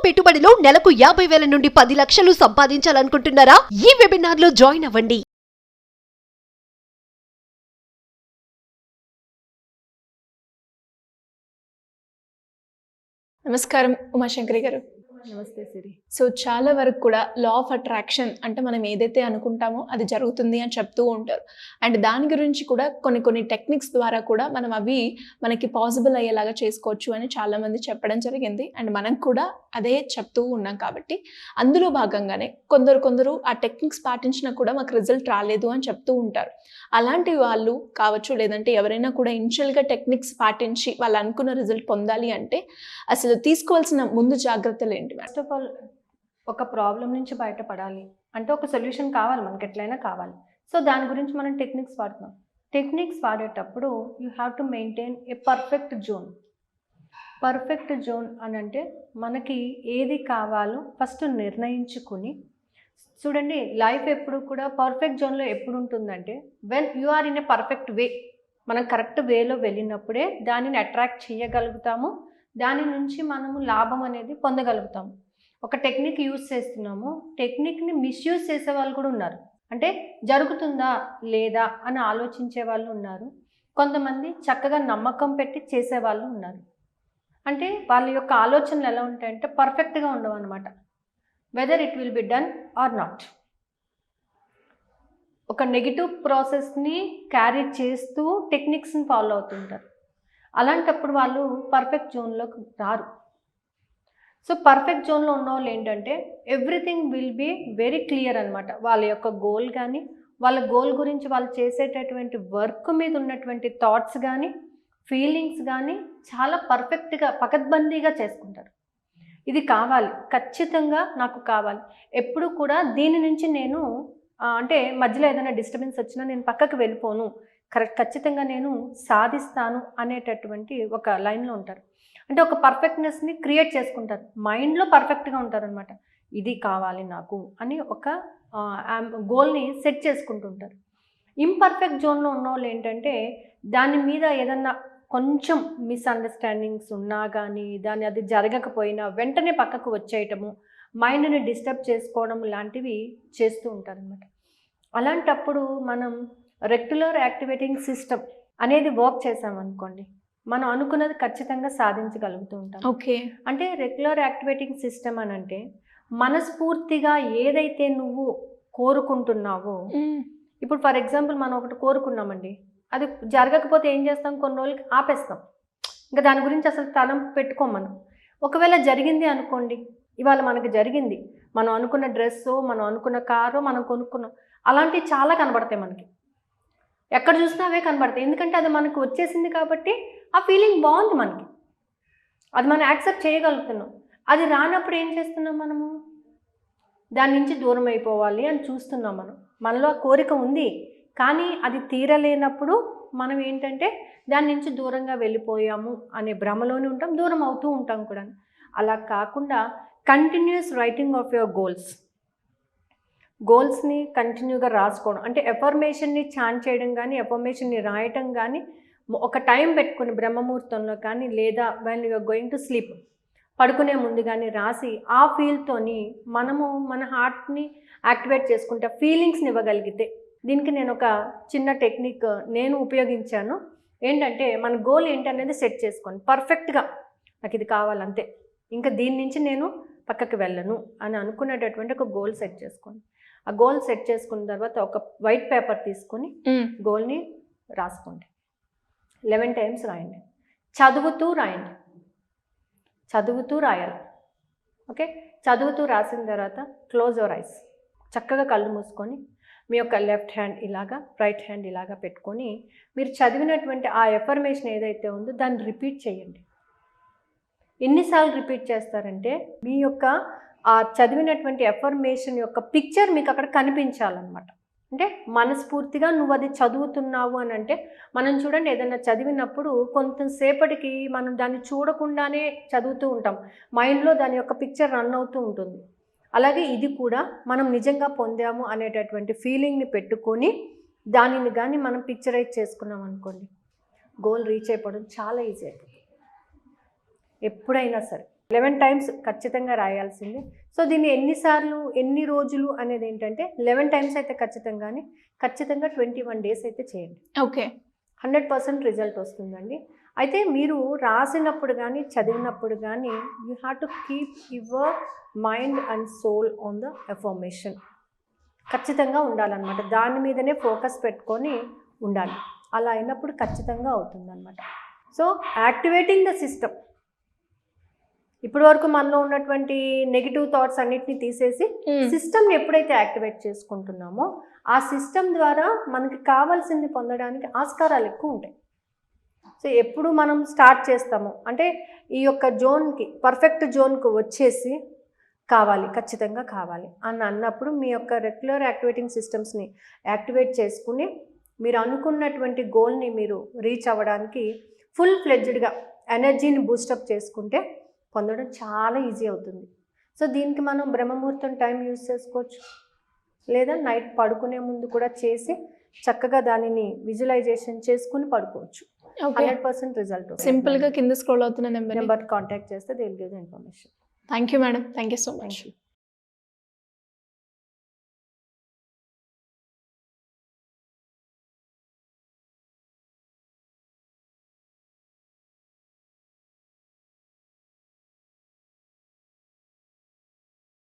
పెట్టుబడిలో నెలకు 50,000 నుండి 10 లక్షలు సంపాదించాలనుకుంటున్నారా? ఈ వెబినార్ లో జాయిన్ అవ్వండి. నమస్కారం ఉమాశంకరి గారు. నమస్తే సిరి. సో చాలా వరకు కూడా లా ఆఫ్ అట్రాక్షన్ అంటే మనం ఏదైతే అనుకుంటామో అది జరుగుతుంది అని చెప్తూ ఉంటారు. అండ్ దాని గురించి కూడా కొన్ని టెక్నిక్స్ ద్వారా కూడా మనం అవి మనకి పాసిబుల్ అయ్యేలాగా చేసుకోవచ్చు అని చాలామంది చెప్పడం జరిగింది. అండ్ మనం కూడా అదే చెప్తూ ఉన్నాం కాబట్టి అందులో భాగంగానే కొందరు ఆ టెక్నిక్స్ పాటించినా కూడా మాకు రిజల్ట్ రాలేదు అని చెప్తూ ఉంటారు. అలాంటి వాళ్ళు కావచ్చు, లేదంటే ఎవరైనా కూడా ఇనిషియల్గా టెక్నిక్స్ పాటించి వాళ్ళు అనుకున్న రిజల్ట్ పొందాలి అంటే అసలు తీసుకోవాల్సిన ముందు జాగ్రత్తలు ఏంటి? ఫస్ట్ ఆఫ్ ఆల్ ఒక ప్రాబ్లం నుంచి బయటపడాలి అంటే ఒక సొల్యూషన్ కావాలి, మనకి ఎట్లయినా కావాలి. సో దాని గురించి మనం టెక్నిక్స్ వాడుతున్నాం. టెక్నిక్స్ వాడేటప్పుడు you have to maintain a perfect zone. Perfect zone అని అంటే మనకి ఏది కావాలో ఫస్ట్ నిర్ణయించుకుని చూడండి. లైఫ్ ఎప్పుడు కూడా పర్ఫెక్ట్ జోన్లో ఎప్పుడు ఉంటుందంటే when you are in a perfect way. మనం కరెక్ట్ వేలో వెళ్ళినప్పుడే దానిని అట్రాక్ట్ చేయగలుగుతాము, దాని నుంచి మనము లాభం అనేది పొందగలుగుతాము. ఒక టెక్నిక్ యూజ్ చేస్తున్నాము, టెక్నిక్ని మిస్యూజ్ చేసే వాళ్ళు కూడా ఉన్నారు. అంటే జరుగుతుందా లేదా అని ఆలోచించే వాళ్ళు ఉన్నారు. కొంతమంది చక్కగా నమ్మకం పెట్టి చేసేవాళ్ళు ఉన్నారు. అంటే వాళ్ళ యొక్క ఆలోచనలు ఎలా ఉంటాయంటే పర్ఫెక్ట్గా ఉండవు అనమాట. Whether it will be done or not. ఒక నెగిటివ్ ప్రాసెస్ని క్యారీ చేస్తూ టెక్నిక్స్ని ఫాలో అవుతుంటారు. అలాంటప్పుడు వాళ్ళు పర్ఫెక్ట్ జోన్లోకి రారు. సో పర్ఫెక్ట్ జోన్లో ఉన్న వాళ్ళు ఏంటంటే everything will be very clear అనమాట. వాళ్ళ యొక్క గోల్ కానీ, వాళ్ళ గోల్ గురించి వాళ్ళు చేసేటటువంటి వర్క్ మీద ఉన్నటువంటి థాట్స్ కానీ, ఫీలింగ్స్ కానీ చాలా పర్ఫెక్ట్గా పకడ్బందీగా చేసుకుంటారు. ఇది కావాలి, ఖచ్చితంగా నాకు కావాలి, ఎప్పుడు కూడా దీని నుంచి నేను అంటే మధ్యలో ఏదైనా డిస్టర్బెన్స్ వచ్చినా నేను పక్కకు వెళ్ళిపోను, ఖచ్చితంగా నేను సాధిస్తాను అనేటటువంటి ఒక లైన్లో ఉంటారు. అంటే ఒక పర్ఫెక్ట్నెస్ని క్రియేట్ చేసుకుంటారు, మైండ్లో పర్ఫెక్ట్గా ఉంటారు అనమాట. ఇది కావాలి నాకు అని ఒక గోల్ని సెట్ చేసుకుంటుంటారు. ఇంపర్ఫెక్ట్ జోన్లో ఉన్న వాళ్ళు ఏంటంటే దాని మీద ఏదన్నా కొంచెం మిస్అండర్స్టాండింగ్స్ ఉన్నా కానీ, అది జరగకపోయినా వెంటనే పక్కకు వచ్చేయటము, మైండ్ని డిస్టర్బ్ చేసుకోవడం లాంటివి చేస్తూ ఉంటారనమాట. అలాంటప్పుడు మనం రెగ్యులర్ యాక్టివేటింగ్ సిస్టమ్ అనేది వర్క్ చేసామనుకోండి, మనం అనుకున్నది ఖచ్చితంగా సాధించగలుగుతూ ఉంటాం. ఓకే. అంటే రెగ్యులర్ యాక్టివేటింగ్ సిస్టమ్ అని అంటే మనస్ఫూర్తిగా ఏదైతే నువ్వు కోరుకుంటున్నావో, ఇప్పుడు ఫర్ ఎగ్జాంపుల్ మనం ఒకటి కోరుకున్నామండి, అది జరగకపోతే ఏం చేస్తాం, కొన్ని రోజులకి ఆపేస్తాం, ఇంకా దాని గురించి అసలు తలం పెట్టుకోం మనం. ఒకవేళ జరిగింది అనుకోండి, ఇవాళ మనకి జరిగింది, మనం అనుకున్న డ్రెస్సో, మనం అనుకున్న కారో మనం కొనుక్కున్నాం, అలాంటివి చాలా కనబడతాయి మనకి. ఎక్కడ చూసినా అవే కనబడతాయి, ఎందుకంటే అది మనకు వచ్చేసింది కాబట్టి ఆ ఫీలింగ్ బాగుంది మనకి, అది మనం యాక్సెప్ట్ చేయగలుగుతున్నాం. అది రానప్పుడు ఏం చేస్తున్నాం, మనము దాని నుంచి దూరం అయిపోవాలి అని చూస్తున్నాం. మనలో ఆ కోరిక ఉంది, కానీ అది తీరలేనప్పుడు మనం ఏంటంటే దాని నుంచి దూరంగా వెళ్ళిపోయాము అనే భ్రమలోనే ఉంటాం, దూరం అవుతూ ఉంటాం కూడా. అలా కాకుండా కంటిన్యూస్ రైటింగ్ ఆఫ్ యువర్ గోల్స్ని కంటిన్యూగా రాసుకోవడం, అంటే ఎఫర్మేషన్ని చాన్ చేయడం కానీ, ఎఫర్మేషన్ని రాయటం కానీ, ఒక టైం పెట్టుకుని బ్రహ్మముహూర్తంలో కానీ, లేదా when you are going to sleep పడుకునే ముందు కానీ రాసి ఆ ఫీల్తోని మనము మన హార్ట్ని యాక్టివేట్ చేసుకుంటే, ఫీలింగ్స్ని ఇవ్వగలిగితే, దీనికి నేను ఒక చిన్న టెక్నిక్ నేను ఉపయోగించాను. ఏంటంటే మన గోల్ ఏంటనేది సెట్ చేసుకోండి, పర్ఫెక్ట్గా నాకు ఇది కావాలంతే, ఇంకా దీని నుంచి నేను పక్కకి వెళ్ళను అని అనుకునేటటువంటి ఒక గోల్ సెట్ చేసుకోండి. ఆ గోల్ సెట్ చేసుకున్న తర్వాత ఒక వైట్ పేపర్ తీసుకొని గోల్ని రాసుకోండి. 11 times రాయండి, చదువుతూ రాయండి, చదువుతూ రాయాలి. ఓకే, చదువుతూ రాసిన తర్వాత క్లోజ్ యువర్ ఐస్, చక్కగా కళ్ళు మూసుకొని మీ యొక్క లెఫ్ట్ హ్యాండ్ ఇలాగా, రైట్ హ్యాండ్ ఇలాగా పెట్టుకొని మీరు చదివినటువంటి ఆ ఎఫర్మేషన్ ఏదైతే ఉందో దాన్ని రిపీట్ చేయండి. ఎన్నిసార్లు రిపీట్ చేస్తారంటే మీ యొక్క ఆ చదివినటువంటి ఎఫర్మేషన్ యొక్క పిక్చర్ మీకు అక్కడ కనిపించాలన్నమాట. అంటే మనస్ఫూర్తిగా నువ్వు అది చదువుతున్నావు అని అంటే, మనం చూడండి ఏదైనా చదివినప్పుడు కొంతసేపటికి మనం దాన్ని చూడకుండానే చదువుతూ ఉంటాం, మైండ్లో దాని యొక్క పిక్చర్ రన్ అవుతూ ఉంటుంది. అలాగే ఇది కూడా మనం నిజంగా పొందాము అనేటటువంటి ఫీలింగ్ని పెట్టుకొని దానిని కానీ మనం పిక్చరైజ్ చేసుకున్నాం అనుకోండి, గోల్ రీచ్ అయిపోవడం చాలా ఈజీ అయిపోతుంది. ఎప్పుడైనా సరే 11 టైమ్స్ ఖచ్చితంగా రాయాల్సిందే. సో దీన్ని ఎన్నిసార్లు ఎన్ని రోజులు అనేది ఏంటంటే 11 టైమ్స్ అయితే ఖచ్చితంగా 21 డేస్ అయితే చేయండి. ఓకే. 100% రిజల్ట్ వస్తుందండి. అయితే మీరు రాసినప్పుడు కానీ చదివినప్పుడు కానీ you have to keep your mind and soul on the affirmation. ఖచ్చితంగా ఉండాలన్నమాట. దాని మీదనే ఫోకస్ పెట్టుకొని ఉండాలి. అలా అయినప్పుడు ఖచ్చితంగా అవుతుందన్నమాట. So activating the system. ఇప్పటి వరకు మనలో ఉన్నటువంటి నెగిటివ్ థాట్స్ అన్నిటిని తీసేసి సిస్టమ్ని ఎప్పుడైతే యాక్టివేట్ చేసుకుంటున్నామో ఆ సిస్టమ్ ద్వారా మనకి కావాల్సింది పొందడానికి ఆస్కారాలు ఎక్కువ ఉంటాయి. సో ఎప్పుడు మనం స్టార్ట్ చేస్తామో అంటే ఈ యొక్క జోన్కి పర్ఫెక్ట్ జోన్కి వచ్చేసి ఖచ్చితంగా కావాలి అని అన్నప్పుడు మీ యొక్క రెగ్యులర్ యాక్టివేటింగ్ సిస్టమ్స్ని యాక్టివేట్ చేసుకుని మీరు అనుకున్నటువంటి గోల్ని మీరు రీచ్ అవ్వడానికి ఫుల్ ఫ్లెడ్జ్డ్గా ఎనర్జీని బూస్టప్ చేసుకుంటే పొందడం చాలా ఈజీ అవుతుంది. సో దీనికి మనం బ్రహ్మముహూర్తం టైం యూజ్ చేసుకోవచ్చు, లేదా నైట్ పడుకునే ముందు కూడా చేసి చక్కగా దానిని విజువలైజేషన్ చేసుకుని పడుకోవచ్చు. 100% రిజల్ట్. సింపుల్గా కింద స్క్రోల్ అవుతున్న నెంబర్ కాంటాక్ట్ చేస్తే they will give the information. Thank you madam. Thank you so much.